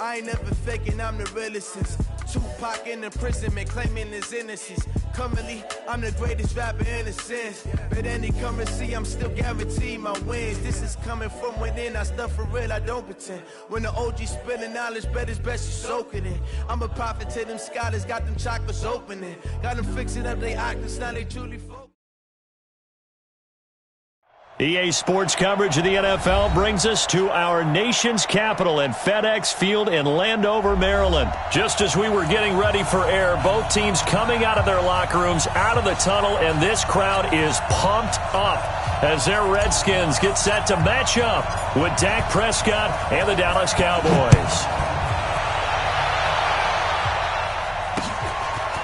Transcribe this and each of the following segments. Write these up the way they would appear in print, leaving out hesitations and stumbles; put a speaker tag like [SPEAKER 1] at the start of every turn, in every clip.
[SPEAKER 1] I ain't never faking, I'm the realest since Tupac in imprisonment, claiming his innocence. Currently, I'm the greatest rapper in a sense. But any currency, I'm still guaranteed my wins. This is coming from within, I stuff for real, I don't pretend. When the OG spilling knowledge, bet it's best you soak it in. I'm a prophet to them scholars, got them chakras opening. Got them fixing up they octaves, now they truly focus.
[SPEAKER 2] EA Sports coverage of the NFL brings us to our nation's capital at FedEx Field in Landover, Maryland. Just as we were getting ready for air, both teams coming out of their locker rooms, out of the tunnel, and this crowd is pumped up as their Redskins get set to match up with Dak Prescott and the Dallas Cowboys.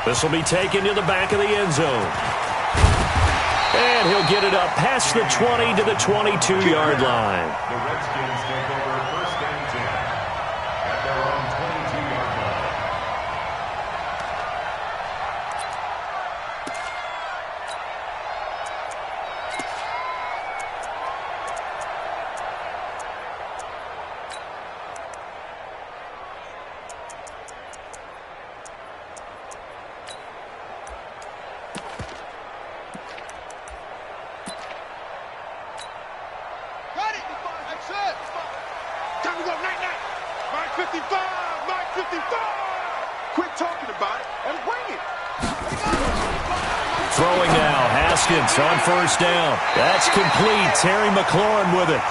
[SPEAKER 2] This will be taken to the back of the end zone. And he'll get it up past the 20 to the 22-yard line.
[SPEAKER 3] The Redskins take over first and 10 at their own 22-yard line.
[SPEAKER 2] Throwing now, Haskins on first down. That's complete. Terry McLaurin with it.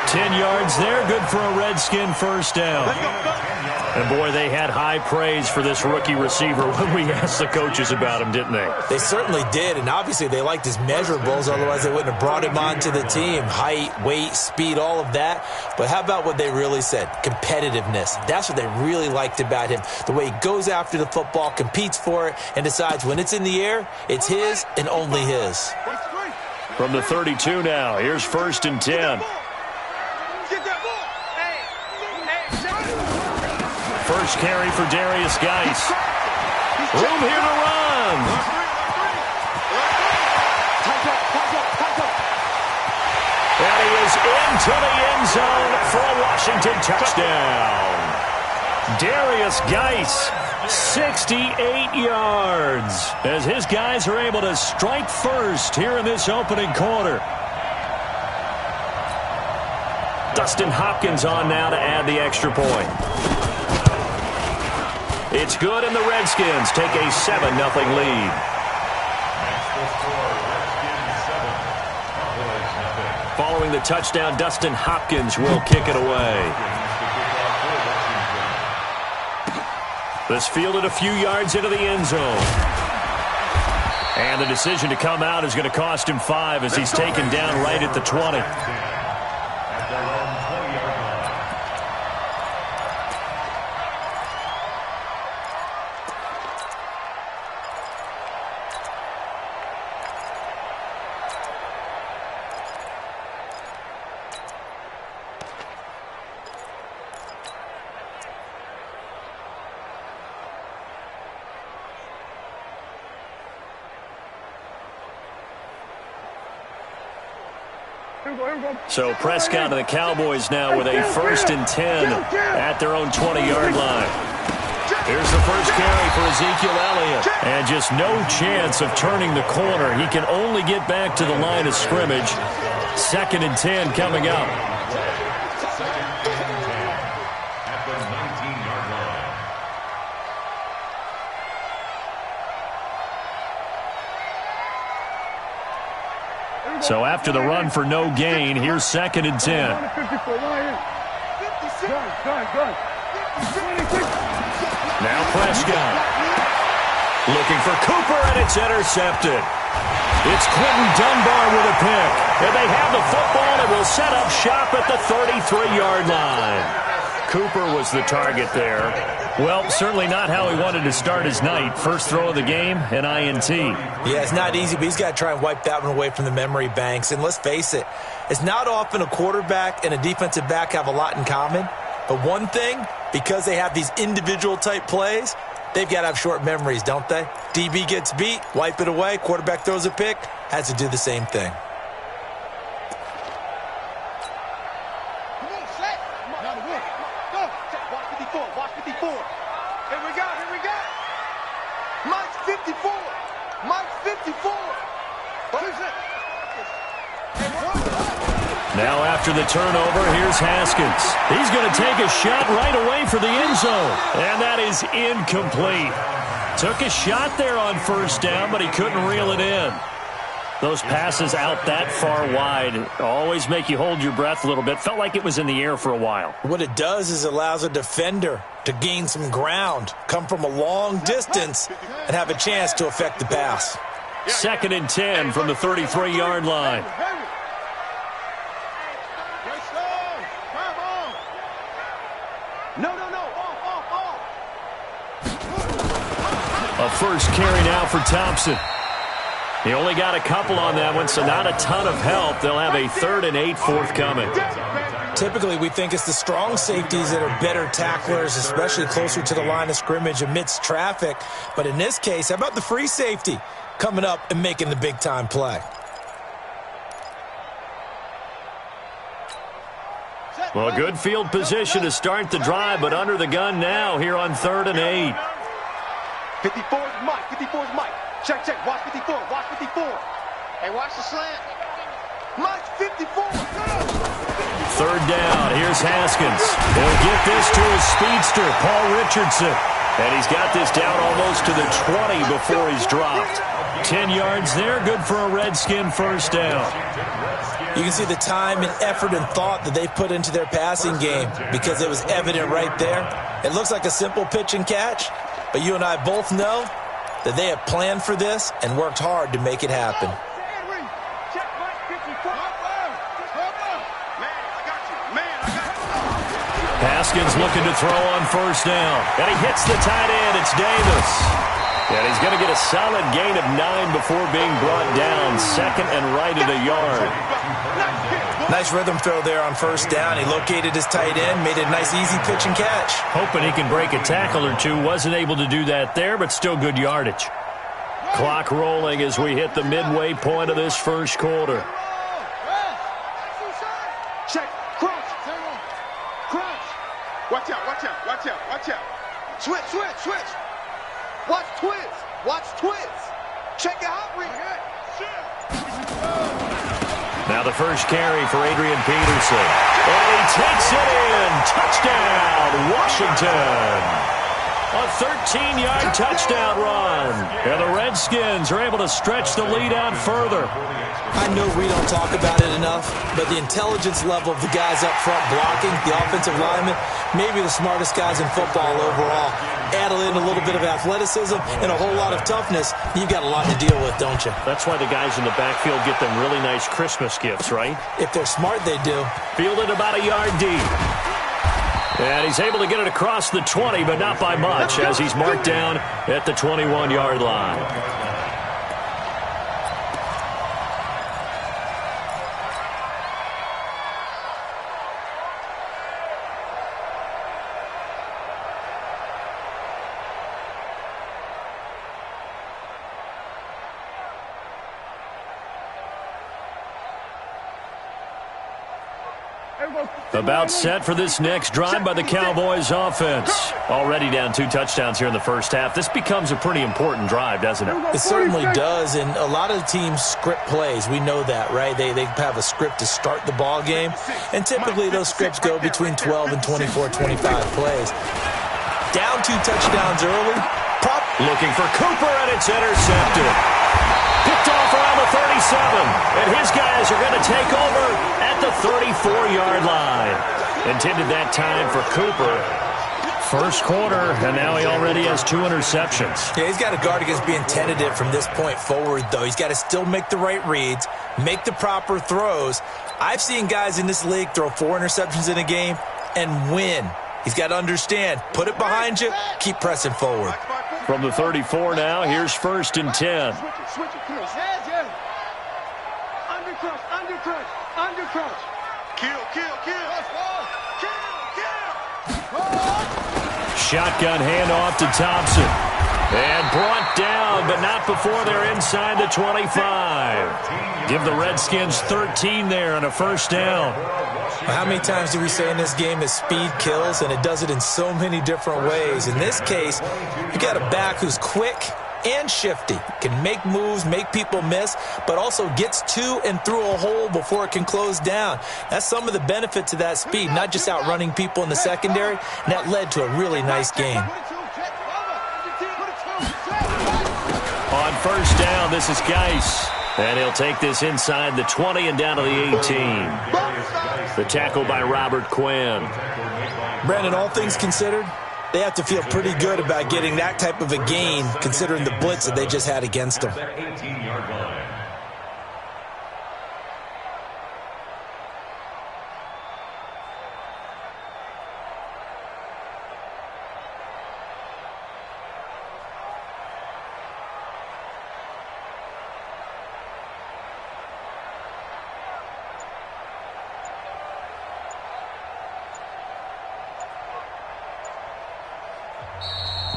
[SPEAKER 2] 10 yards there, good for a Redskin first down. And boy, they had high praise for this rookie receiver when we asked the coaches about him, didn't they?
[SPEAKER 4] They certainly did, and obviously they liked his measurables, otherwise they wouldn't have brought him onto the team. Height, weight, speed, all of that. But how about what they really said? Competitiveness. That's what they really liked about him. The way he goes after the football, competes for it, and decides when it's in the air, it's his and only his.
[SPEAKER 2] From the 32 now, here's first and 10. First carry for Darius Geis. Room here to run. And he is into the end zone for a Washington touchdown. Darius Geis, 68 yards, as his guys are able to strike first here in this opening quarter. Dustin Hopkins on now to add the extra point. It's good, and the Redskins take a 7-0 lead. Following the touchdown, Dustin Hopkins will kick it away. This fielded a few yards into the end zone. And the decision to come out is going to cost him 5 as he's taken down right at the 20. So Prescott and the Cowboys now with a first and 10 at their own 20-yard line. Here's the first carry for Ezekiel Elliott. And just no chance of turning the corner. He can only get back to the line of scrimmage. Second and 10 coming up. So after the run for no gain, here's second and 10. Now Prescott. Looking for Cooper, and it's intercepted. It's Quentin Dunbar with a pick. And they have the football and will set up shop at the 33-yard line. Cooper was the target there. Well, certainly not how he wanted to start his night. First throw of the game, an INT.
[SPEAKER 4] Yeah, it's not easy, but he's got to try and wipe that one away from the memory banks. And let's face it, it's not often a quarterback and a defensive back have a lot in common. But one thing, because they have these individual type plays, they've got to have short memories, don't they? DB gets beat, wipe it away, quarterback throws a pick, has to do the same thing.
[SPEAKER 5] Watch 54. Here we go. Mike's 54. Mike's 54.
[SPEAKER 2] Now after the turnover, here's Haskins. He's going to take a shot right away for the end zone. And that is incomplete. Took a shot there on first down, but he couldn't reel it in. Those passes out that far wide always make you hold your breath a little bit. Felt like it was in the air for a while.
[SPEAKER 4] What it does is it allows a defender to gain some ground, come from a long distance, and have a chance to affect the pass.
[SPEAKER 2] 2nd and 10 from the 33-yard line. A first carry now for Thompson. He only got a couple on that one, so not a ton of help. They'll have a 3rd and 8 forthcoming.
[SPEAKER 4] Typically, we think it's the strong safeties that are better tacklers, especially closer to the line of scrimmage amidst traffic. But in this case, how about the free safety coming up and making the big-time play?
[SPEAKER 2] Well, good field position to start the drive, but under the gun now here on 3rd and 8.
[SPEAKER 5] 54 is Mike. 54 is Mike. Check. Watch 54. Watch 54. Hey, watch the slant. Mike's 54.
[SPEAKER 2] 3rd down. Here's Haskins. He'll get this to his speedster, Paul Richardson. And he's got this down almost to the 20 before he's dropped. 10 yards there. Good for a Redskin first down.
[SPEAKER 4] You can see the time and effort and thought that they put into their passing game because it was evident right there. It looks like a simple pitch and catch, but you and I both know that they have planned for this and worked hard to make it happen.
[SPEAKER 2] Haskins looking to throw on first down. And he hits the tight end. It's Davis. And he's going to get a solid gain of 9 before being brought down. 2nd and right at a yard.
[SPEAKER 4] Nice rhythm throw there on first down. He located his tight end, made it a nice easy pitch and catch.
[SPEAKER 2] Hoping he can break a tackle or two. Wasn't able to do that there, but still good yardage. Clock rolling as we hit the midway point of this first quarter.
[SPEAKER 5] Check. Crouch. Watch out. Switch. Watch twist. Check your hot read.
[SPEAKER 2] Now the first carry for Adrian Peterson. And he takes it in. Touchdown, Washington. A 13-yard touchdown run. And the Redskins are able to stretch the lead out further.
[SPEAKER 4] I know we don't talk about it enough, but the intelligence level of the guys up front blocking, the offensive linemen, maybe the smartest guys in football overall. Add in a little bit of athleticism and a whole lot of toughness, you've got a lot to deal with, don't you?
[SPEAKER 2] That's why the guys in the backfield get them really nice Christmas gifts, right?
[SPEAKER 4] If they're smart, they do.
[SPEAKER 2] Fielded about a yard deep. And he's able to get it across the 20, but not by much, as he's marked down at the 21-yard line. About set for this next drive by the Cowboys offense. Already down 2 touchdowns here in the first half. This becomes a pretty important drive, doesn't it?
[SPEAKER 4] It certainly does, and a lot of the teams script plays. We know that, right? They have a script to start the ball game, and typically those scripts go between 12 and 24, 25 plays. Down 2 touchdowns early.
[SPEAKER 2] Looking for Cooper, and it's intercepted. Picked off around the 37, and his guys are going to take over at the 34-yard line. Intended that time for Cooper. First quarter, and now he already has 2 interceptions.
[SPEAKER 4] Yeah, he's got to guard against being tentative from this point forward, though. He's got to still make the right reads, make the proper throws. I've seen guys in this league throw 4 interceptions in a game and win. He's got to understand, put it behind you, keep pressing forward.
[SPEAKER 2] From the 34 now, here's 1st and 10.
[SPEAKER 5] Switch it. Undercrouch. Kill.
[SPEAKER 2] Shotgun handoff to Thompson. And brought down, but not before they're inside the 25. Give the Redskins 13 there on a first down.
[SPEAKER 4] How many times do we say in this game that speed kills, and it does it in so many different ways? In this case, you got a back who's quick and shifty, can make moves, make people miss, but also gets to and through a hole before it can close down. That's some of the benefit to that speed, not just outrunning people in the secondary, and that led to a really nice game.
[SPEAKER 2] On first down, this is Geis. And he'll take this inside the 20 and down to the 18. The tackle by Robert Quinn.
[SPEAKER 4] Brandon, all things considered, they have to feel pretty good about getting that type of a gain, considering the blitz that they just had against them.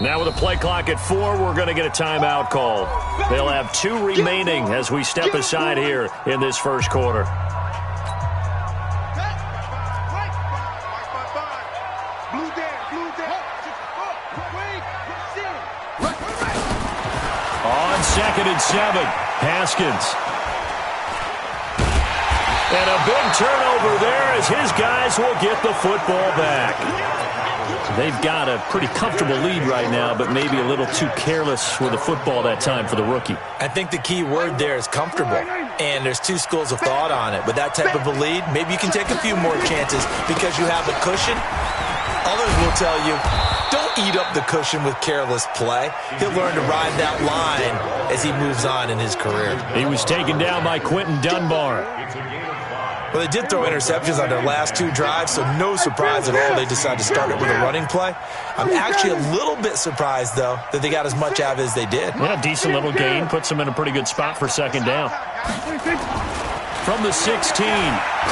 [SPEAKER 2] Now with a play clock at 4, we're going to get a timeout call. They'll have 2 remaining as we step aside here in this first quarter. On 2nd and 7, Haskins. And a big turnover there as his guys will get the football back. They've got a pretty comfortable lead right now, but maybe a little too careless with the football that time for the rookie.
[SPEAKER 4] I think the key word there is comfortable, and there's 2 schools of thought on it. With that type of a lead, maybe you can take a few more chances because you have a cushion. Others will tell you, don't eat up the cushion with careless play. He'll learn to ride that line as he moves on in his career.
[SPEAKER 2] He was taken down by Quentin Dunbar.
[SPEAKER 4] Well, they did throw interceptions on their last 2 drives, so no surprise at all they decided to start it with a running play. I'm actually a little bit surprised, though, that they got as much out of it as they did.
[SPEAKER 2] Yeah, decent little gain. Puts them in a pretty good spot for second down. From the 16,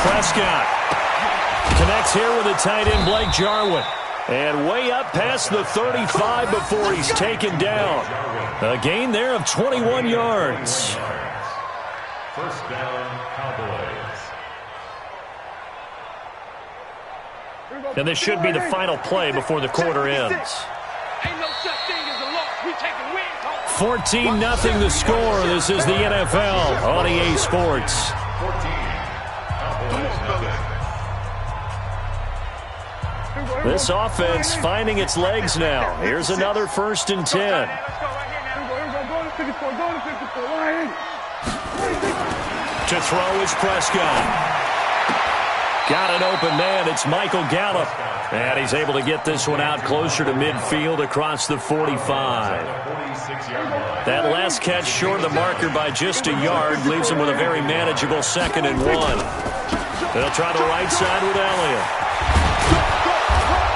[SPEAKER 2] Prescott connects here with a tight end, Blake Jarwin. And way up past the 35 before he's taken down. A gain there of 21 yards.
[SPEAKER 3] First down, Cowboys.
[SPEAKER 2] And this should be the final play before the quarter ends. 14-0 the score. This is the NFL on EA Sports. This offense finding its legs now. Here's another 1st and 10. To throw is Prescott. Got an open man. It's Michael Gallup. And he's able to get this one out closer to midfield across the 45. That last catch short of the marker by just a yard leaves him with a very manageable 2nd and 1. They'll try the right side with Elliott.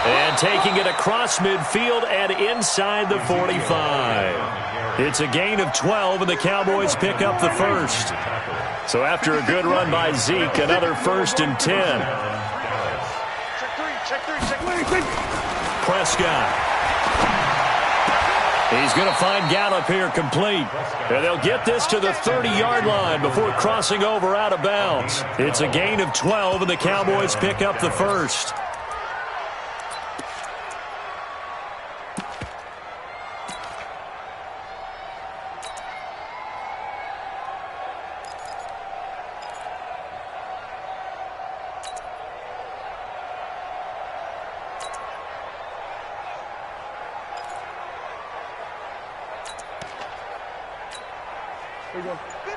[SPEAKER 2] And taking it across midfield and inside the 45. It's a gain of 12, and the Cowboys pick up the first. So after a good run by Zeke, another 1st and 10. Prescott. He's going to find Gallup here complete. And they'll get this to the 30-yard line before crossing over out of bounds. It's a gain of 12, and the Cowboys pick up the first.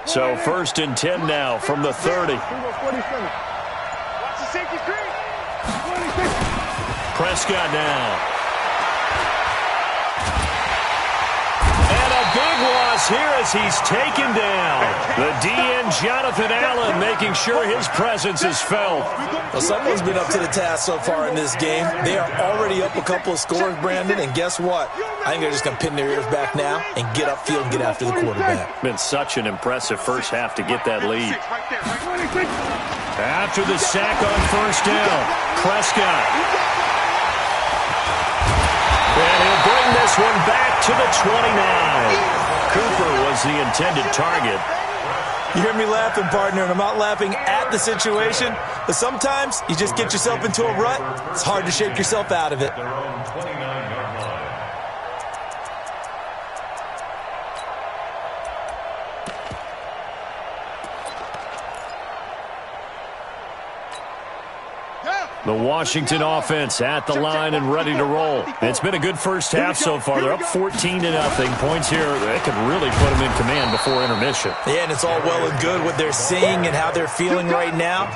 [SPEAKER 2] So 1st and 10 now from the 30. Prescott now. And a big loss here as he's taken down. The DN, Jonathan Allen, making sure his presence is felt.
[SPEAKER 4] Well, someone's been up to the task so far in this game. They are already up a couple of scores, Brandon, and guess what? I think they're just going to pin their ears back now and get upfield and get after the quarterback.
[SPEAKER 2] Been such an impressive first half to get that lead. After the sack on 1st down, Prescott. And he'll bring this one back to the 29. Cooper was the intended target.
[SPEAKER 4] You hear me laughing, partner, and I'm not laughing at the situation, but sometimes you just get yourself into a rut. It's hard to shake yourself out of it.
[SPEAKER 3] Their own 29-yard line.
[SPEAKER 2] The Washington offense at the line and ready to roll. It's been a good first half so far. They're up 14-0. Points here, they could really put them in command before intermission.
[SPEAKER 4] Yeah, and it's all well and good what they're seeing and how they're feeling right now.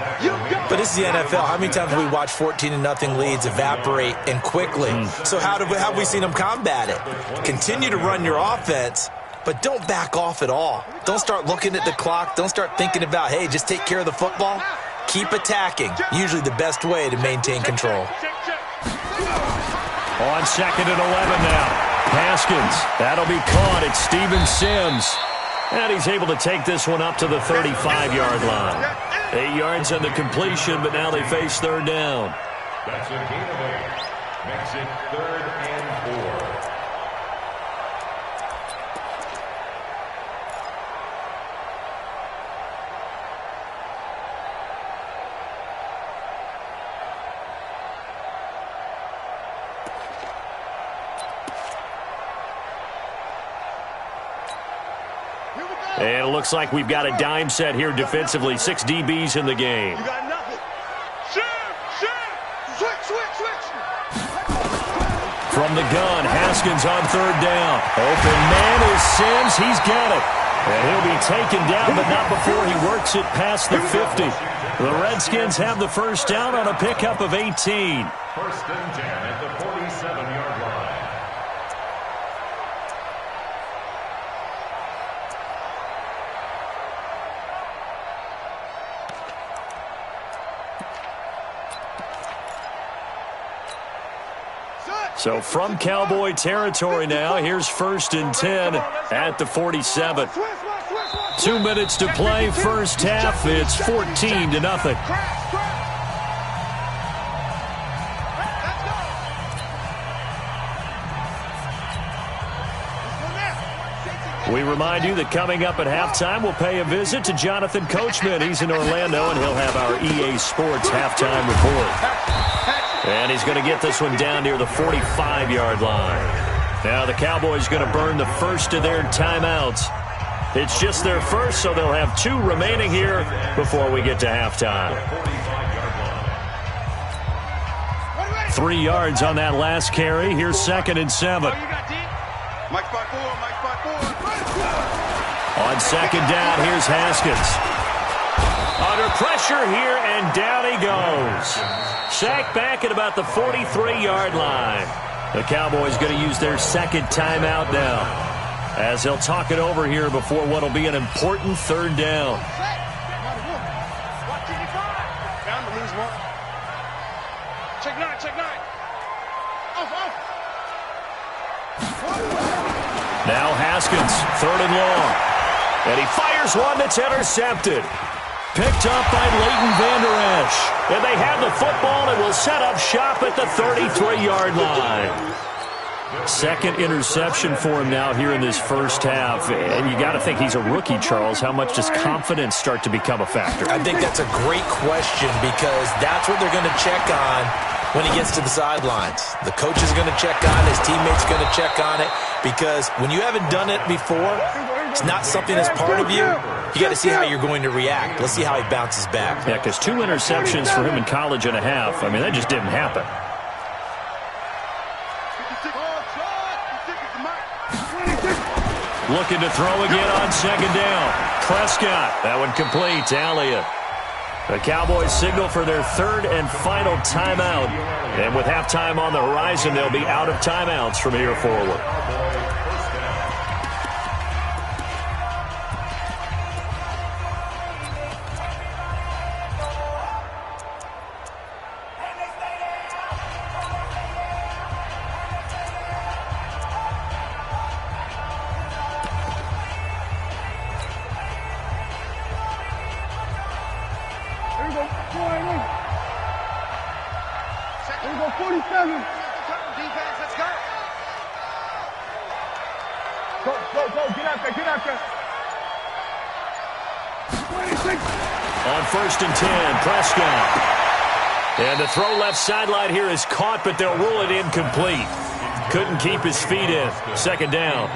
[SPEAKER 4] But this is the NFL. How many times have we watched 14-0 leads evaporate and quickly? So how have we seen them combat it? Continue to run your offense, but don't back off at all. Don't start looking at the clock. Don't start thinking about, hey, just take care of the football. Keep attacking. Usually the best way to maintain control.
[SPEAKER 2] On 2nd and 11 now. Haskins. That'll be caught. It's Steven Sims. And he's able to take this one up to the 35-yard line. 8 yards on the completion, but now they face third down.
[SPEAKER 3] That's a gain of 8. Makes it 3rd and 4.
[SPEAKER 2] And it looks like we've got a dime set here defensively. 6 DBs in the game.
[SPEAKER 5] You got nothing. Switch.
[SPEAKER 2] From the gun, Haskins on third down. Open man is Sims. He's got it. And he'll be taken down, but not before he works it past the 50. The Redskins have the first down on a pickup of 18.
[SPEAKER 3] 1st and 10 at the 47-yard line.
[SPEAKER 2] So from Cowboy territory now, here's 1st and 10 at the 47. 2 minutes to play, first half. It's 14-0. We remind you that coming up at halftime, we'll pay a visit to Jonathan Coachman. He's in Orlando, and he'll have our EA Sports halftime report. And he's going to get this one down near the 45-yard line. Now the Cowboys going to burn the first of their timeouts. It's just their first, so they'll have 2 remaining here before we get to halftime. 3 yards on that last carry. Here's 2nd and 7.
[SPEAKER 5] Mike spot 4.
[SPEAKER 2] On 2nd down, here's Haskins. Under pressure here, and down he goes. Sacked back at about the 43-yard line. The Cowboys going to use their 2nd timeout now, as they'll talk it over here before what will be an important 3rd down.
[SPEAKER 5] Check 9. Off.
[SPEAKER 2] Now Haskins, 3rd and long. And he fires one that's intercepted. Picked up by Leighton Vander Esch. And they have the football and will set up shop at the 33-yard line. 2nd interception for him now here in this first half. And you got to think he's a rookie, Charles. How much does confidence start to become a factor?
[SPEAKER 4] I think that's a great question, because that's what they're going to check on when he gets to the sidelines. The coach is going to check on it. His teammates are going to check on it, because when you haven't done it before, it's not something that's part of you. You got to see how you're going to react. Let's see how he bounces back.
[SPEAKER 2] Yeah, because 2 interceptions for him in college and a half. I mean, that just didn't happen. Looking to throw again on 2nd down. Prescott. That one complete to Elliott. The Cowboys signal for their 3rd and final timeout. And with halftime on the horizon, they'll be out of timeouts from here forward.
[SPEAKER 5] Go, get out there. 26.
[SPEAKER 2] On 1st and 10, Prescott. And the throw left sideline here is caught, but they'll rule it incomplete. Couldn't keep his feet in. 2nd down.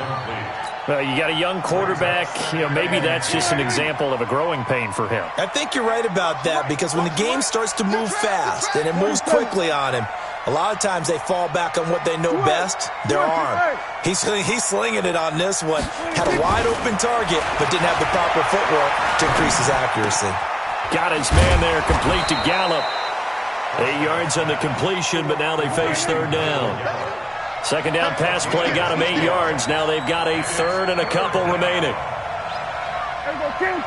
[SPEAKER 2] Well, you got a young quarterback. Maybe that's just an example of a growing pain for him.
[SPEAKER 4] I think you're right about that, because when the game starts to move fast and it moves quickly on him, a lot of times they fall back on what they know best, their arm. He's slinging it on this one. Had a wide-open target, but didn't have the proper footwork to increase his accuracy.
[SPEAKER 2] Got his man there, complete to Gallup. 8 yards on the completion, but now they face 3rd down. 2nd down pass play got him 8 yards. Now they've got a 3rd and a couple remaining.
[SPEAKER 5] Here we go, kill.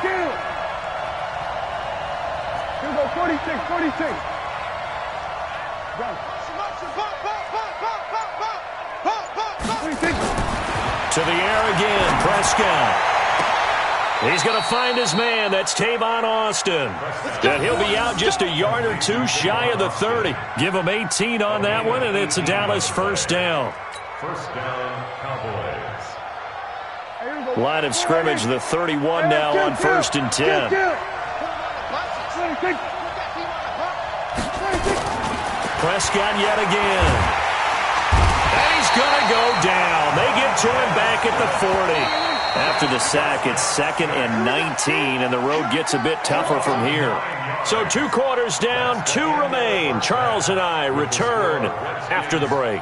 [SPEAKER 5] Here we go, 46. Go.
[SPEAKER 2] To the air again, Prescott. He's going to find his man. That's Tavon Austin. And he'll be out just a yard or two shy of the 30. Give him 18 on that one, and it's a Dallas 1st down.
[SPEAKER 3] 1st down, Cowboys.
[SPEAKER 2] Line of scrimmage, the 31 now on 1st and 10. Prescott yet again. And he's going to go down. They get to him back at the 40. After the sack, it's 2nd and 19, and the road gets a bit tougher from here. So 2 quarters down, 2 remain. Charles and I return after the break.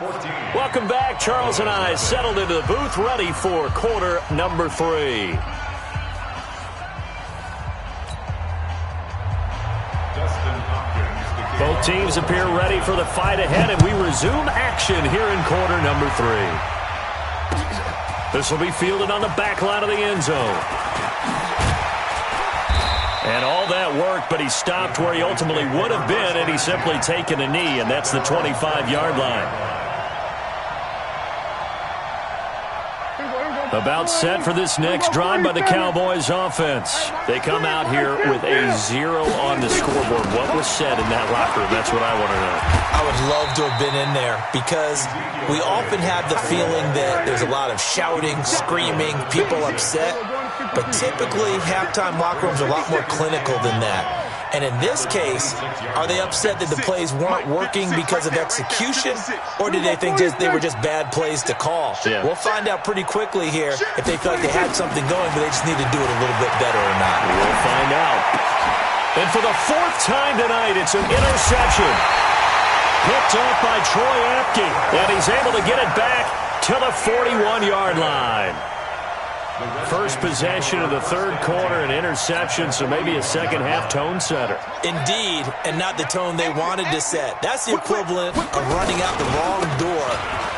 [SPEAKER 2] Welcome back. Charles and I settled into the booth, ready for quarter number 3. Both teams appear ready for the fight ahead, and we resume action here in quarter number 3. This will be fielded on the back line of the end zone. And all that work, but he stopped where he ultimately would have been, and he's simply taken a knee, and that's the 25-yard line. About set for this next drive by the Cowboys offense. They come out here with a 0 on the scoreboard. What was said in that locker room? That's what I want to know.
[SPEAKER 4] I would love to have been in there, because we often have the feeling that there's a lot of shouting, screaming, people upset. But typically, halftime locker rooms are a lot more clinical than that. And in this case, are they upset that the plays weren't working because of execution, or did they think they were just bad plays to call?
[SPEAKER 2] Yeah.
[SPEAKER 4] We'll find out pretty quickly here if they feel like they had something going, but they just need to do it a little bit better or not.
[SPEAKER 2] We'll find out. And for the 4th time tonight, it's an interception. Picked up by Troy Apke, and he's able to get it back to the 41-yard line. First possession of the 3rd quarter, an interception, so maybe a second-half tone setter.
[SPEAKER 4] Indeed, and not the tone they wanted to set. That's the equivalent of running out the wrong door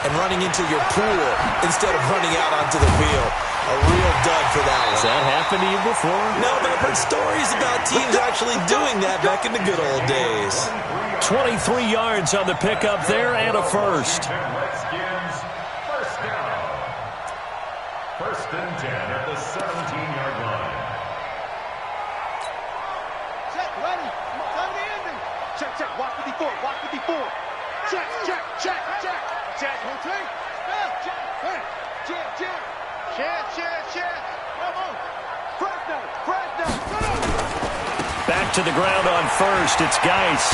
[SPEAKER 4] and running into your pool instead of running out onto the field. A real dud for that one.
[SPEAKER 2] Has that happened to you before?
[SPEAKER 4] No, but I've heard stories about teams actually doing that back in the good old days.
[SPEAKER 2] 23 yards on the pickup there and a first.
[SPEAKER 3] Redskins, 1st down. 1st and 10 at the 17-yard line.
[SPEAKER 5] Check, ready. Time to end it. Check. Watch 54. Check. Hold tight. Check. Come on. Press down.
[SPEAKER 2] Back to the ground on 1st. It's Geis.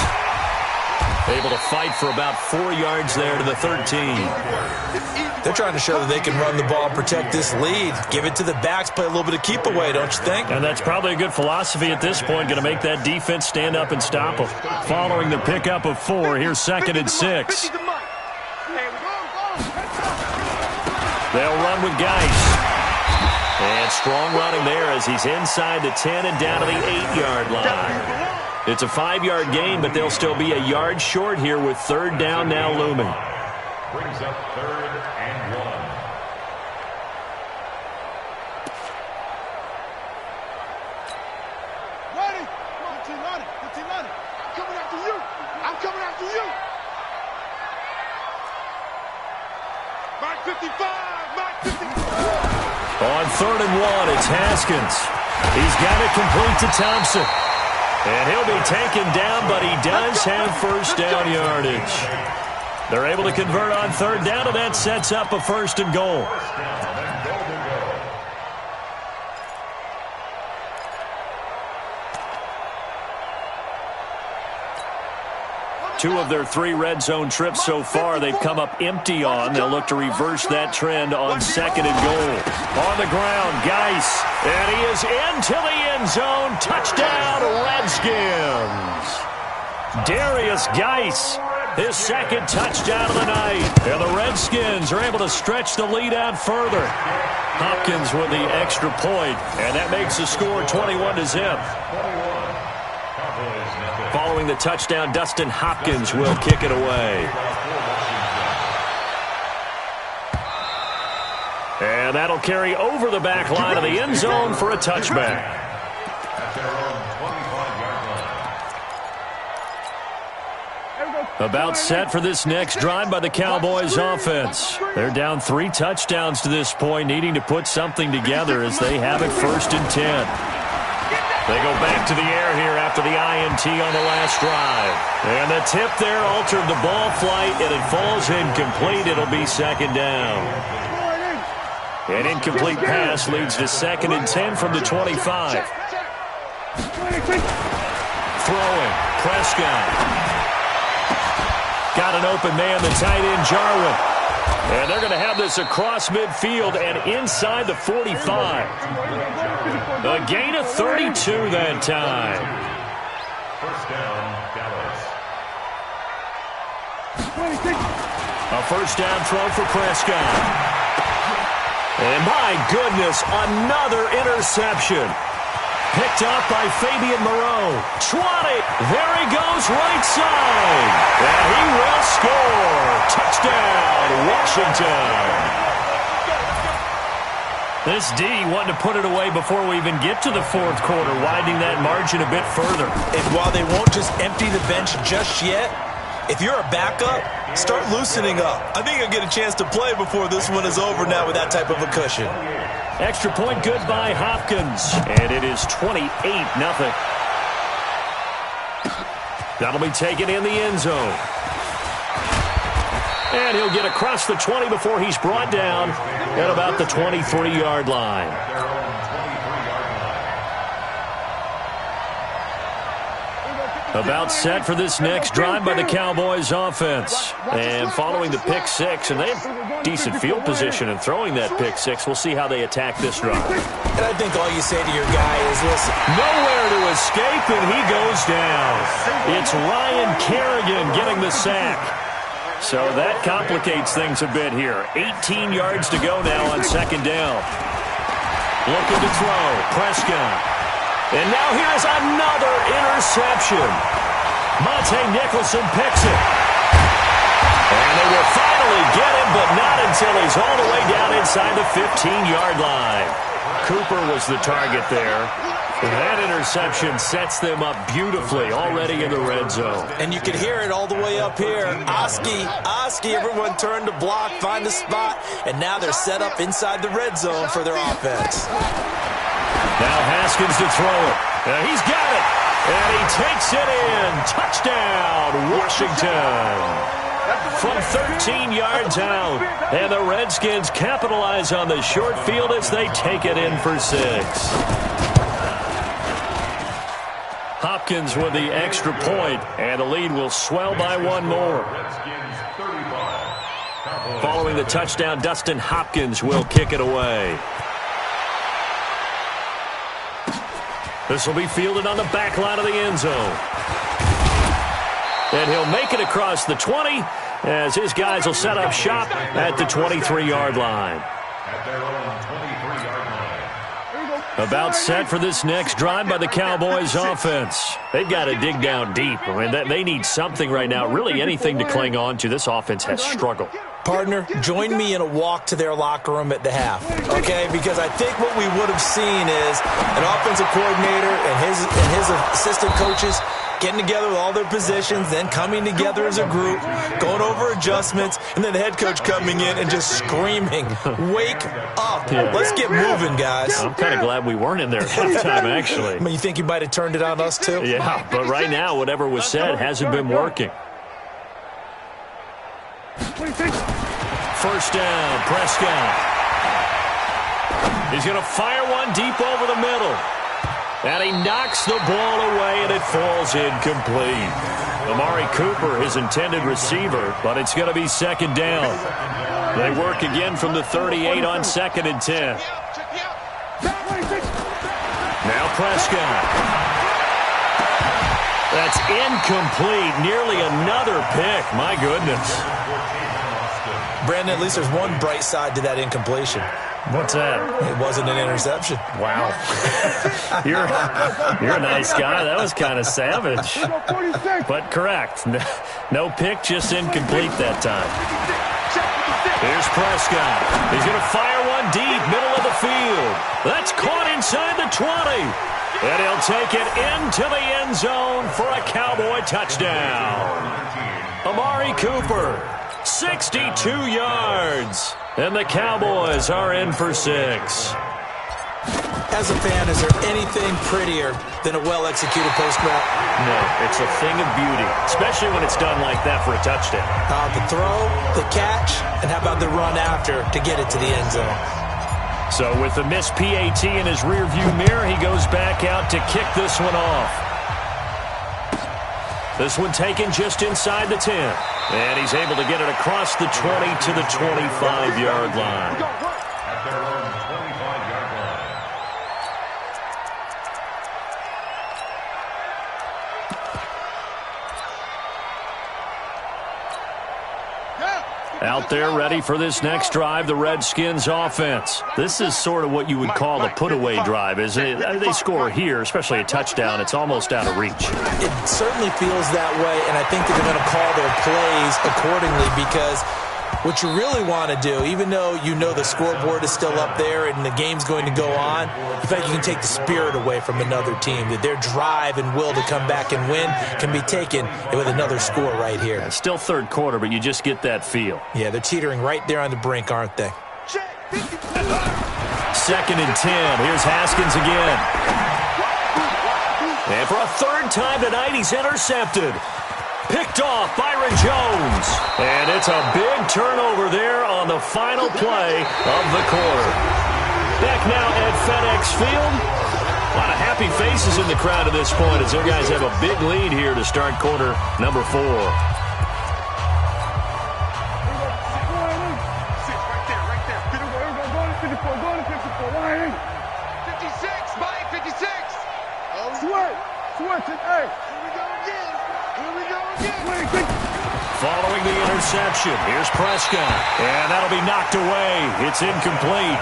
[SPEAKER 2] Able to fight for about 4 yards there to the 13.
[SPEAKER 4] They're trying to show that they can run the ball and protect this lead. Give it to the backs, play a little bit of keep away, don't you think?
[SPEAKER 2] And that's probably a good philosophy at this point. Going to make that defense stand up and stop them. Following the pickup of 4, here's 2nd and 6. They'll run with Geis. And strong running there as he's inside the 10 and down to the 8-yard line. It's a 5-yard gain, but they'll still be a yard short here with 3rd down now looming.
[SPEAKER 3] Brings up 3rd and 1.
[SPEAKER 5] Ready? 15 on it. I'm coming after you. Mark 55.
[SPEAKER 2] On 3rd and 1, it's Haskins. He's got it complete to Thompson. And he'll be taken down, but he does have 1st down yardage. They're able to convert on 3rd down, and that sets up a 1st and goal.
[SPEAKER 3] 1st down and Golden
[SPEAKER 2] 2 of their 3 red zone trips so far, they've come up empty on. They'll look to reverse that trend on 2nd and goal. On the ground, Geis. And he is into the end zone. Touchdown, Redskins. Darius Geis, his 2nd touchdown of the night. And the Redskins are able to stretch the lead out further. Hopkins with the extra point, and that makes the score 21-0. Following the touchdown, Dustin Hopkins will kick it away. And that'll carry over the back line of the end zone for a touchback. About set for this next drive by the Cowboys offense. They're down 3 touchdowns to this point, needing to put something together as they have it 1st and 10. They go back to the air here after the INT on the last drive. And the tip there altered the ball flight, and it falls incomplete. It'll be 2nd down. An incomplete pass leads to 2nd and 10 from the 25. Throwing, Prescott. Got an open man, the tight end, Jarwin. And they're going to have this across midfield and inside the 45. A gain of 32 that time.
[SPEAKER 3] 1st down, Dallas.
[SPEAKER 2] A 1st down throw for Prescott. And my goodness, another interception. Picked up by Fabian Moreau. 20. There he goes, right side. And he will score. Touchdown, Washington. This D wanted to put it away before we even get to the 4th quarter, widening that margin a bit further.
[SPEAKER 4] And while they won't just empty the bench just yet, if you're a backup, start loosening up. I think you'll get a chance to play before this one is over now with that type of a cushion.
[SPEAKER 2] Extra point good by Hopkins. And it is 28-0. That'll be taken in the end zone. And he'll get across the 20 before he's brought down at about the 23-yard line. About set for this next drive by the Cowboys offense. And following the pick 6, and they have decent field position in throwing that pick 6. We'll see how they attack this drive.
[SPEAKER 4] And I think all you say to your guy is, listen,
[SPEAKER 2] nowhere to escape, and he goes down. It's Ryan Kerrigan getting the sack. So that complicates things a bit here. 18 yards to go now on 2nd down. Looking to throw, Prescott. And now here's another interception. Monte Nicholson picks it. And they will finally get him, but not until he's all the way down inside the 15-yard line. Cooper was the target there. That interception sets them up beautifully already in the red zone.
[SPEAKER 4] And you can hear it all the way up here. Oski, everyone turned to block, find a spot, and now they're set up inside the red zone for their offense.
[SPEAKER 2] Now Haskins to throw it. He's got it. And he takes it in. Touchdown, Washington. From 13 yards out. And the Redskins capitalize on the short field as they take it in for 6. Hopkins with the extra point, and the lead will swell by 1 more. Following the touchdown, Dustin Hopkins will kick it away. This will be fielded on the back line of the end zone. And he'll make it across the 20 as his guys will set up shop at the 23-yard line.
[SPEAKER 3] At their own 23-yard line.
[SPEAKER 2] About set for this next drive by the Cowboys offense. They've got to dig down deep. I mean, they need something right now, really anything to cling on to. This offense has struggled.
[SPEAKER 4] Partner, join me in a walk to their locker room at the half, okay? Because I think what we would have seen is an offensive coordinator and his assistant coaches getting together with all their positions, then coming together as a group, going over adjustments, and then the head coach coming in and just screaming, wake up. Yeah. Let's get moving, guys.
[SPEAKER 2] I'm kind of glad we weren't in there at halftime, actually.
[SPEAKER 4] I mean, you think you might have turned it on us, too?
[SPEAKER 2] Yeah, but right now, whatever was said hasn't been working. First down, Prescott. He's going to fire one deep over the middle. And he knocks the ball away, and it falls incomplete. Amari Cooper, his intended receiver, but it's going to be second down. They work again from the 38 on 2nd and 10. Now Prescott. That's incomplete. Nearly another pick. My goodness.
[SPEAKER 4] Brandon, at least there's one bright side to that incompletion.
[SPEAKER 2] What's that?
[SPEAKER 4] It wasn't an interception.
[SPEAKER 2] Wow. You're a nice guy. That was kind of savage. But correct. No pick, just incomplete that time. Here's Prescott. He's going to fire one deep, middle of the field. That's caught inside the 20. And he'll take it into the end zone for a Cowboy touchdown. Amari Cooper, 62 yards. And the Cowboys are in for 6.
[SPEAKER 4] As a fan, is there anything prettier than a well-executed post route?
[SPEAKER 2] No, it's a thing of beauty, especially when it's done like that for a touchdown.
[SPEAKER 4] The throw, the catch, and how about the run after to get it to the end zone?
[SPEAKER 2] So with the missed PAT in his rearview mirror, he goes back out to kick this one off. This one taken just inside the 10. And he's able to get it across the 20 to the 25-yard line.
[SPEAKER 3] At their own 25-yard line.
[SPEAKER 2] Out there ready for this next drive, the Redskins offense. This is sort of what you would call a put-away drive, isn't it? They score here, especially a touchdown. It's almost out of reach.
[SPEAKER 4] It certainly feels that way, and I think that they're going to call their plays accordingly because what you really want to do, even though you know the scoreboard is still up there and the game's going to go on, in fact, you can take the spirit away from another team. That their drive and will to come back and win can be taken with another score right here.
[SPEAKER 2] Yeah, still third quarter, but you just get that feel.
[SPEAKER 4] Yeah, they're teetering right there on the brink, aren't they?
[SPEAKER 2] 2nd and 10. Here's Haskins again. And for a third time tonight, he's intercepted. Picked off Byron Jones. And it's a big turnover there on the final play of the quarter. Back now at FedEx Field. A lot of happy faces in the crowd at this point as their guys have a big lead here to start quarter number 4. Following the interception, here's Prescott. And that'll be knocked away. It's incomplete.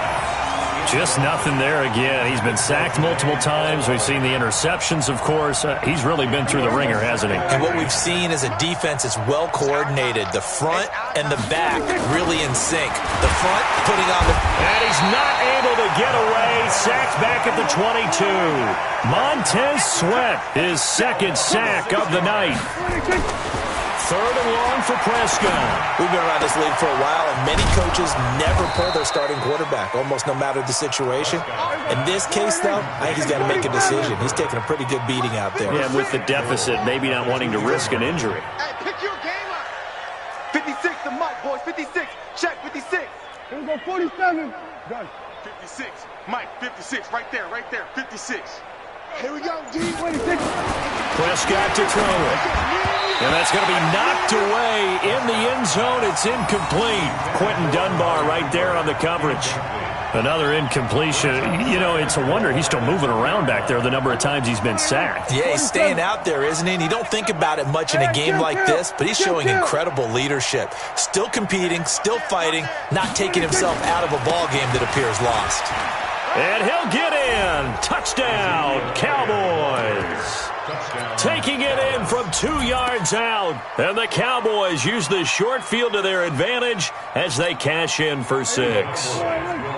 [SPEAKER 2] Just nothing there again. He's been sacked multiple times. We've seen the interceptions, of course. He's really been through the ringer, hasn't he?
[SPEAKER 4] And what we've seen is a defense that's well coordinated. The front and the back really in sync. The front putting on the...
[SPEAKER 2] And he's not able to get away. Sacked back at the 22. Montez Sweat, his second sack of the night. 3rd and long for Prescott.
[SPEAKER 4] We've been around this league for a while, and many coaches never pull their starting quarterback, almost no matter the situation. In this case, though, I think he's got to make a decision. He's taking a pretty good beating out there.
[SPEAKER 2] Yeah, with the deficit, maybe not wanting to risk an injury.
[SPEAKER 5] Hey, pick your game up. 56, the mic, boys. 56. Check, 56. Here we go, 47. Done. 56. Mike, 56. Right there, 56. Here we go, D. 26.
[SPEAKER 2] Prescott to throw it. And that's going to be knocked away in the end zone. It's incomplete. Quentin Dunbar right there on the coverage. Another incompletion. You know, it's a wonder he's still moving around back there the number of times he's been sacked.
[SPEAKER 4] Yeah, he's staying out there, isn't he? And you don't think about it much in a game like this, but he's showing incredible leadership. Still competing, still fighting, not taking himself out of a ball game that appears lost.
[SPEAKER 2] And he'll get in. Touchdown, Cowboys. Taking it in from 2 yards out. And the Cowboys use the short field to their advantage as they cash in for 6.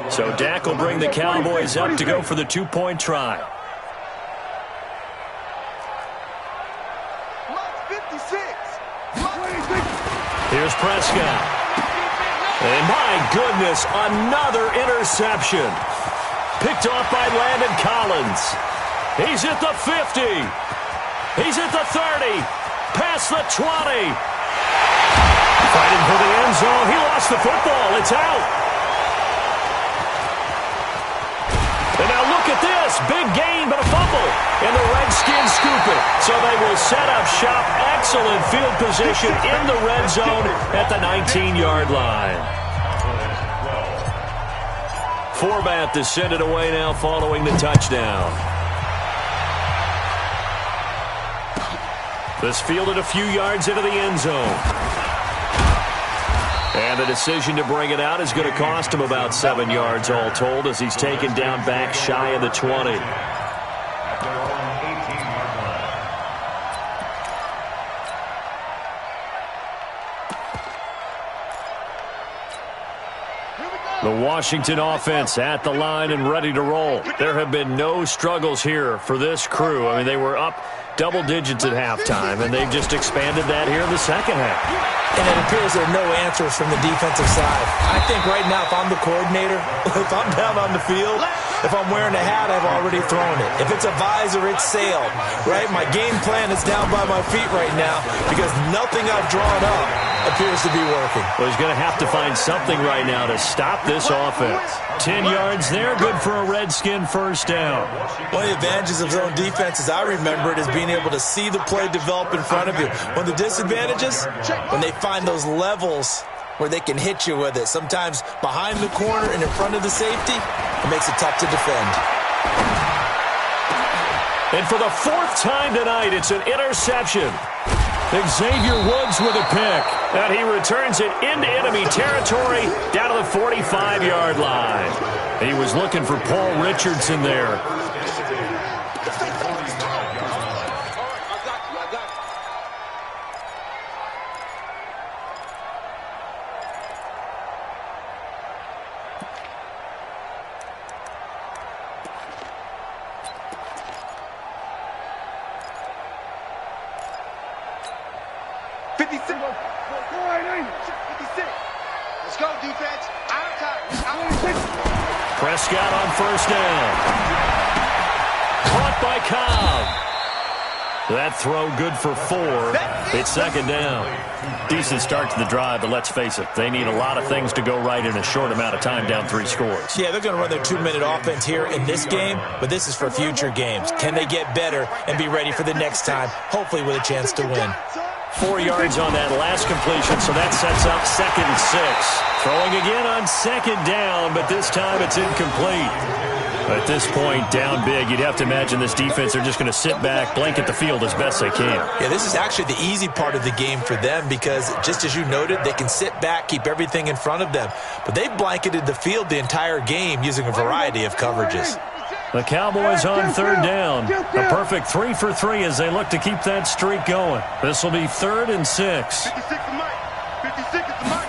[SPEAKER 2] So Dak will bring the Cowboys up to go for the 2-point try. Here's Prescott. And my goodness, another interception. Picked off by Landon Collins. He's at the 50. He's at the 30. Past the 20. Fighting for the end zone. He lost the football. It's out. And now look at this. pass. Big gain, but a fumble. And the Redskins scoop it. So they will set up shop. Excellent field position in the red zone at the 19-yard line. Forbath to send it away now following the touchdown. This fielded a few yards into the end zone. And the decision to bring it out is going to cost him about 7 yards all told as he's taken down back shy of the 20. The Washington offense at the line and ready to roll. There have been no struggles here for this crew. I mean, they were up double digits at halftime, and they've just expanded that here in the second half.
[SPEAKER 4] And it appears there are no answers from the defensive side. I think right now, if I'm the coordinator, if I'm down on the field, if I'm wearing a hat, I've already thrown it. If it's a visor, it's sailed, right? My game plan is down by my feet right now because nothing I've drawn up appears to be working.
[SPEAKER 2] Well, he's going to have to find something right now to stop this offense. 10 yards there, good for a Redskin first down.
[SPEAKER 4] One of the advantages of zone defense, as I remember it, is being able to see the play develop in front of you. One of the disadvantages, when they find those levels where they can hit you with it, sometimes behind the corner and in front of the safety, it makes it tough to defend.
[SPEAKER 2] And for the fourth time tonight, it's an interception. Xavier Woods with a pick. And he returns it into enemy territory down to the 45-yard line. He was looking for Paul Richardson there.
[SPEAKER 5] Let's go, defense. Out of time.
[SPEAKER 2] Prescott on first down. Caught by Cobb. That throw good for 4. It's second down. Decent start to the drive, but let's face it, they need a lot of things to go right in a short amount of time down 3 scores.
[SPEAKER 4] Yeah, they're going to run their 2-minute offense here in this game, but this is for future games. Can they get better and be ready for the next time, hopefully with a chance to win?
[SPEAKER 2] 4 yards on that last completion, so that sets up 2nd and 6. Throwing again on 2nd down, but this time it's incomplete. At this point, down big, you'd have to imagine this defense are just going to sit back, blanket the field as best they can.
[SPEAKER 4] Yeah, this is actually the easy part of the game for them because, just as you noted, they can sit back, keep everything in front of them. But they've blanketed the field the entire game using a variety of coverages.
[SPEAKER 2] The Cowboys on 3rd down. A perfect 3 for 3 as they look to keep that streak going. This will be 3rd and 6.
[SPEAKER 5] 56 to Mike. 56 to Mike.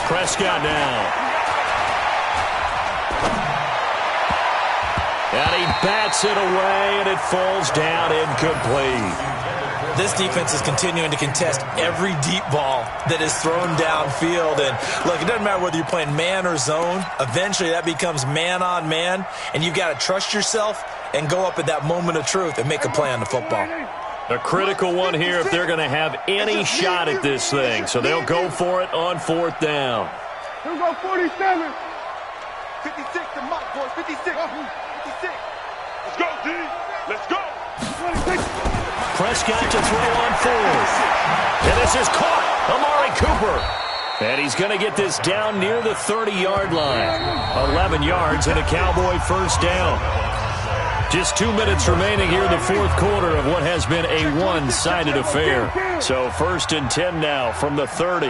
[SPEAKER 2] Prescott now. And he bats it away, and it falls down incomplete.
[SPEAKER 4] This defense is continuing to contest every deep ball that is thrown downfield. And, look, it doesn't matter whether you're playing man or zone. Eventually, that becomes man-on-man, and you've got to trust yourself and go up at that moment of truth and make a play on the football.
[SPEAKER 2] A critical one here if they're going to have any shot at this thing. So they'll go for it on 4th down.
[SPEAKER 5] Here we go, 47. 56 to Mike, boys. 56. 56. Let's go, D. Let's go. 26.
[SPEAKER 2] Prescott to throw on 4th. And this is caught. Amari Cooper. And he's going to get this down near the 30-yard line. 11 yards and a Cowboy first down. Just 2 minutes remaining here in the 4th quarter of what has been a one-sided affair. So 1st and 10 now from the 30.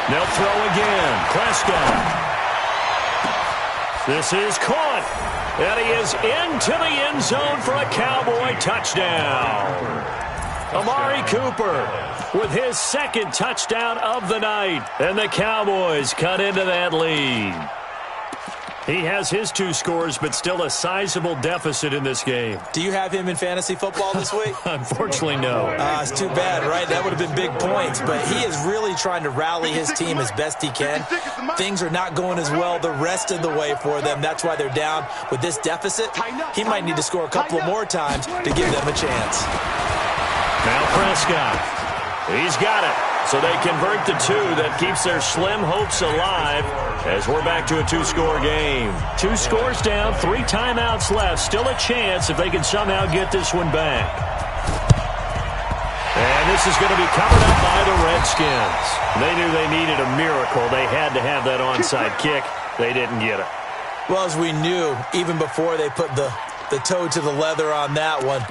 [SPEAKER 2] They'll throw again. Prescott. This is caught. And he is into the end zone for a Cowboy touchdown. Amari Cooper with his 2nd touchdown of the night. And the Cowboys cut into that lead. He has his 2 scores, but still a sizable deficit in this game.
[SPEAKER 4] Do you have him in fantasy football this week?
[SPEAKER 2] Unfortunately, no.
[SPEAKER 4] It's too bad, right? That would have been big points, but he is really trying to rally his team as best he can. Things are not going as well the rest of the way for them. That's why they're down with this deficit. He might need to score a couple more times to give them a chance.
[SPEAKER 2] Now Prescott. He's got it. So they convert the 2. That keeps their slim hopes alive as we're back to a 2-score game. 2 scores down, 3 timeouts left. Still a chance if they can somehow get this one back. And this is going to be covered up by the Redskins. They knew they needed a miracle. They had to have that onside kick. They didn't get it.
[SPEAKER 4] Well, as we knew, even before they put the toe to the leather on that one,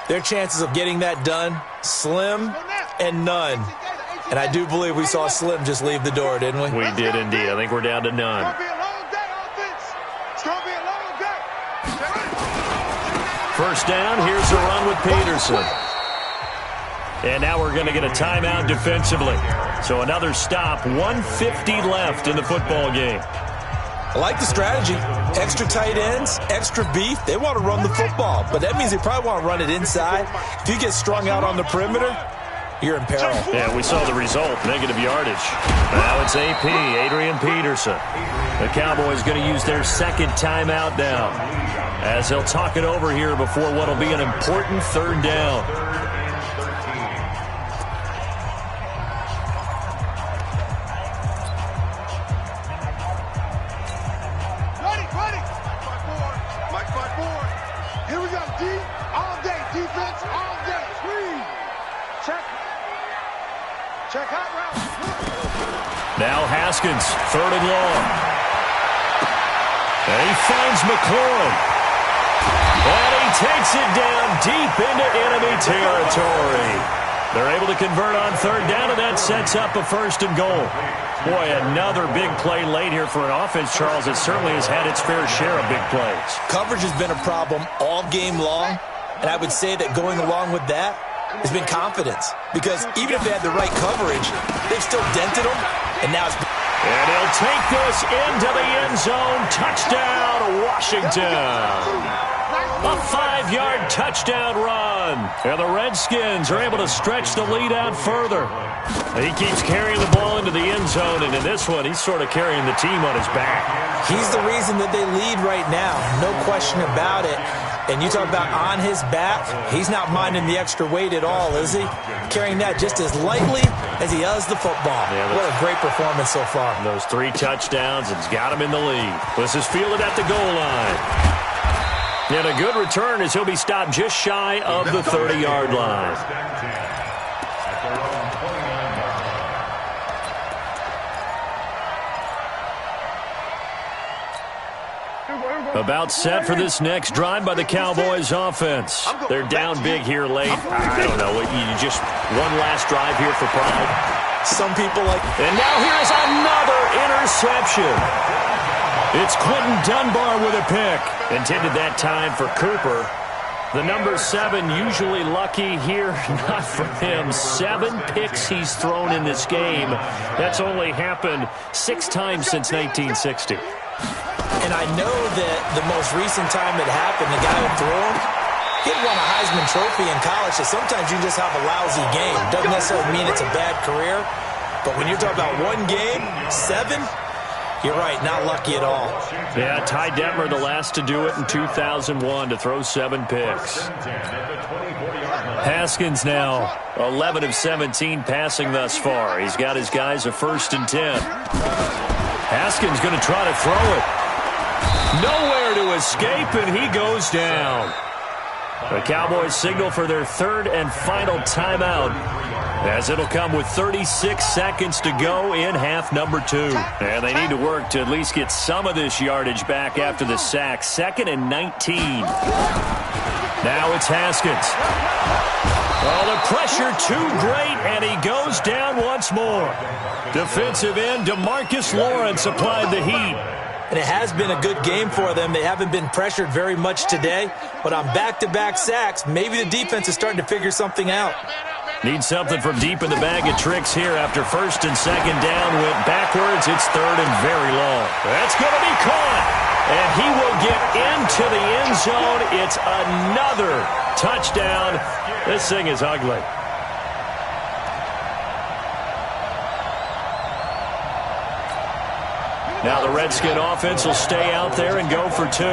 [SPEAKER 4] their chances of getting that done, slim and none. And I do believe we saw Slim just leave the door, didn't we?
[SPEAKER 2] We did indeed. I think we're down to none. First down, here's the run with Peterson. And now we're going to get a timeout defensively. So another stop, 1:50 left in the football game.
[SPEAKER 4] I like the strategy. Extra tight ends, extra beef. They want to run the football, but that means they probably want to run it inside. If you get strung out on the perimeter, you're in peril.
[SPEAKER 2] Yeah, we saw the result, negative yardage. Now it's AP, Adrian Peterson. The Cowboys going to use their second timeout now as they'll talk it over here before what will be an important third down.
[SPEAKER 5] Here we go, D. All day. Defense, all day. Screen. Check. Check out route.
[SPEAKER 2] Now Haskins, 3rd and long. And he finds McLaurin. And he takes it down deep into enemy territory. They're able to convert on 3rd down, and that sets up a 1st and goal. Boy, another big play late here for an offense, Charles, that certainly has had its fair share of big plays.
[SPEAKER 4] Coverage has been a problem all game long, and I would say that going along with that has been confidence. Because even if they had the right coverage, they've still dented them, and now it's...
[SPEAKER 2] And he'll take this into the end zone. Touchdown, Washington. A 5-yard touchdown run. And the Redskins are able to stretch the lead out further. He keeps carrying the ball into the end zone, and in this one, he's sort of carrying the team on his back.
[SPEAKER 4] He's the reason that they lead right now. No question about it. And you talk about on his back, he's not minding the extra weight at all, is he? Carrying that just as lightly as he does the football. Yeah, what a great performance so far.
[SPEAKER 2] Those 3 touchdowns, it's got him in the lead. This is fielded at the goal line. And a good return as he'll be stopped just shy of the 30-yard line. About set for this next drive by the Cowboys offense. They're down big here late. I don't know. You just one last drive here for pride.
[SPEAKER 4] Some people like...
[SPEAKER 2] And now here's another interception. It's Quentin Dunbar with a pick. Intended that time for Cooper. The number 7 usually lucky here. Not for him. 7 picks he's thrown in this game. That's only happened 6 times since 1960.
[SPEAKER 4] And I know that the most recent time it happened, the guy who threw him, he had won a Heisman Trophy in college, so sometimes you just have a lousy game. Doesn't necessarily mean it's a bad career, but when you're talking about one game, 7, you're right, not lucky at all.
[SPEAKER 2] Yeah, Ty Detmer, the last to do it in 2001, to throw 7 picks. Haskins now 11 of 17 passing thus far. He's got his guys a 1st and 10. Haskins going to try to throw it. Nowhere to escape, and he goes down. The Cowboys signal for their 3rd and final timeout, as it'll come with 36 seconds to go in half number 2. And they need to work to at least get some of this yardage back after the sack. 2nd and 19. Now it's Haskins. Oh, the pressure too great, and he goes down once more. Defensive end DeMarcus Lawrence applied the heat.
[SPEAKER 4] And it has been a good game for them. They haven't been pressured very much today, but on back-to-back sacks, maybe the defense is starting to figure something out.
[SPEAKER 2] Need something from deep in the bag of tricks here after 1st and 2nd down. Went backwards. It's 3rd and very long. That's going to be caught. And he will get into the end zone. It's another touchdown. This thing is ugly. Now the Redskin offense will stay out there and go for 2.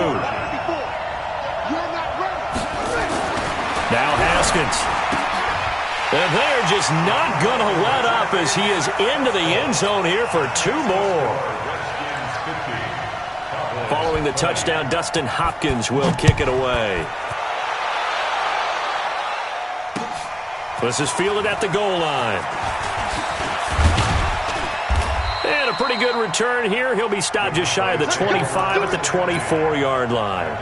[SPEAKER 2] Now Haskins. And they are just not going to let up as he is into the end zone here for 2 more. Following the touchdown, Dustin Hopkins will kick it away. This is fielded at the goal line. And a pretty good return here. He'll be stopped just shy of the 25 at the 24-yard line.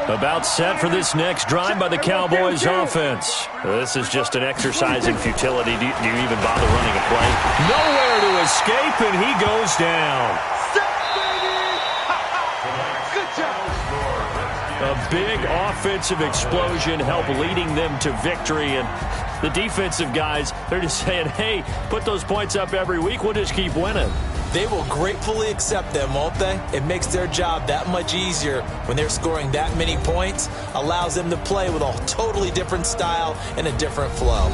[SPEAKER 2] About set for this next drive by the Cowboys offense. This is just an exercise in futility. Do you even bother running a play? Nowhere to escape, and he goes down. A big offensive explosion helped leading them to victory, and the defensive guys, they're just saying, hey, put those points up every week, we'll just keep winning.
[SPEAKER 4] They will gratefully accept them, won't they? It makes their job that much easier when they're scoring that many points, allows them to play with a totally different style and a different flow.